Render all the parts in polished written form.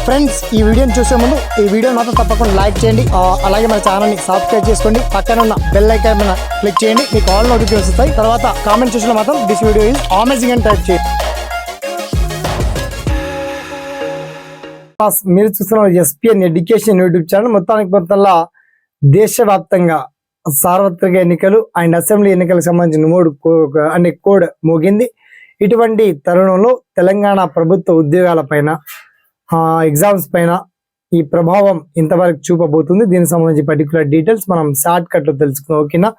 Friends ఈ వీడియోని చూసే ముందు ఈ వీడియో మాత్రం తప్పకుండా లైక్ చేయండి, అలాగే మన ఛానల్ని సబ్స్క్రైబ్ చేసుకోండి, పక్కన ఉన్న బెల్ ఐకాన్ మీద క్లిక్ చేయండి, మీకు ఆల్ నోటిఫికేషన్స్ వస్తాయి. తర్వాత కామెంట్ సెక్షన్లో మాత్రం దిస్ వీడియో ఈజ్ అమేజింగ్ అని టైప్ చేయండి. మీరు చూస్తున్న ఎస్పీఎన్ ఎడ్యుకేషన్ యూట్యూబ్ ఛానల్. మొత్తంలో దేశవ్యాప్తంగా సార్వత్రిక ఎన్నికలు అండ్ అసెంబ్లీ ఎన్నికలకు సంబంధించిన కోడ్ మోగింది. ఇటువంటి తరుణంలో తెలంగాణ ప్రభుత్వ ఉద్యోగాల పైన ఎగ్జామ్స్ పైన ఈ ప్రభావం ఇంతవరకు చూపబోతుంది. దీనికి సంబంధించి పర్టికులర్ డీటెయిల్స్ మనం షార్ట్ కట్ లో తెలుసుకుందాం. ఓకేనా?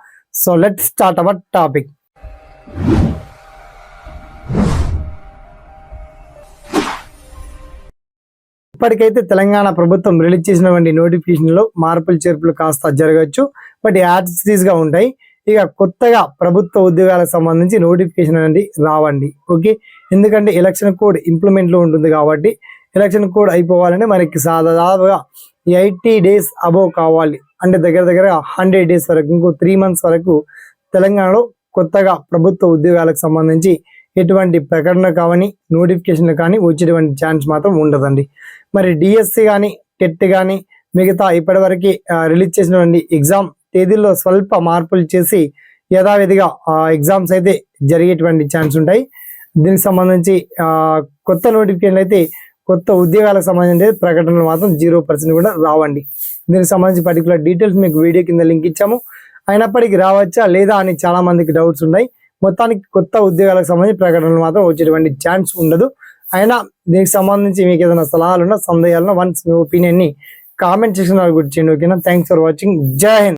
So let start our topic. ఇప్పటికైతే తెలంగాణ ప్రభుత్వం రిలీజ్ చేసినటువంటి నోటిఫికేషన్లో మార్పులు చేర్పులు కాస్త జరగచ్చు, బట్ యాజ్ సిరీస్ గా ఉంటాయి. ఇక కొత్తగా ప్రభుత్వ ఉద్యోగాలకు సంబంధించి నోటిఫికేషన్ అనేది రావండి. ఓకే, ఎందుకంటే ఎలక్షన్ కోడ్ ఇంప్లిమెంట్ లో ఉంటుంది కాబట్టి ఎలక్షన్ కోడ్ అయిపోవాలంటే మనకి దాదాపుగా 80 days అబోవ్ కావాలి. అంటే దగ్గర 100 days వరకు, ఇంకో 3 months వరకు తెలంగాణలో కొత్తగా ప్రభుత్వ ఉద్యోగాలకు సంబంధించి ఎటువంటి ప్రకటన కానీ నోటిఫికేషన్లు కానీ వచ్చేటువంటి ఛాన్స్ మాత్రం ఉండదండి. మరి డిఎస్సి కానీ టెట్ కానీ మిగతా ఇప్పటివరకు రిలీజ్ చేసినటువంటి ఎగ్జామ్ తేదీల్లో స్వల్ప మార్పులు చేసి యథావిధిగా ఎగ్జామ్స్ అయితే జరిగేటువంటి ఛాన్స్ ఉంటాయి. దీనికి సంబంధించి కొత్త నోటిఫికేషన్లు అయితే కొత్త ఉద్యోగాలకు సంబంధించి ప్రకటనలు మాత్రం 0% కూడా రావండి. దీనికి సంబంధించి పర్టికులర్ డీటెయిల్స్ మీకు వీడియో కింద లింక్ ఇచ్చాము. అయినప్పటికీ రావచ్చా లేదా అని చాలా మందికి డౌట్స్ ఉన్నాయి. మొత్తానికి కొత్త ఉద్యోగాలకు సంబంధించి ప్రకటనలు మాత్రం వచ్చేటువంటి ఛాన్స్ ఉండదు. అయినా దీనికి సంబంధించి మీకు ఏదైనా సలహాలున్నా సందేహాలున్నా వన్స్ మీ ఒపీనియన్ ని కామెంట్ సెక్షన్ లో గుర్తించండి. ఓకేనా? Thanks for watching. జై హింద్.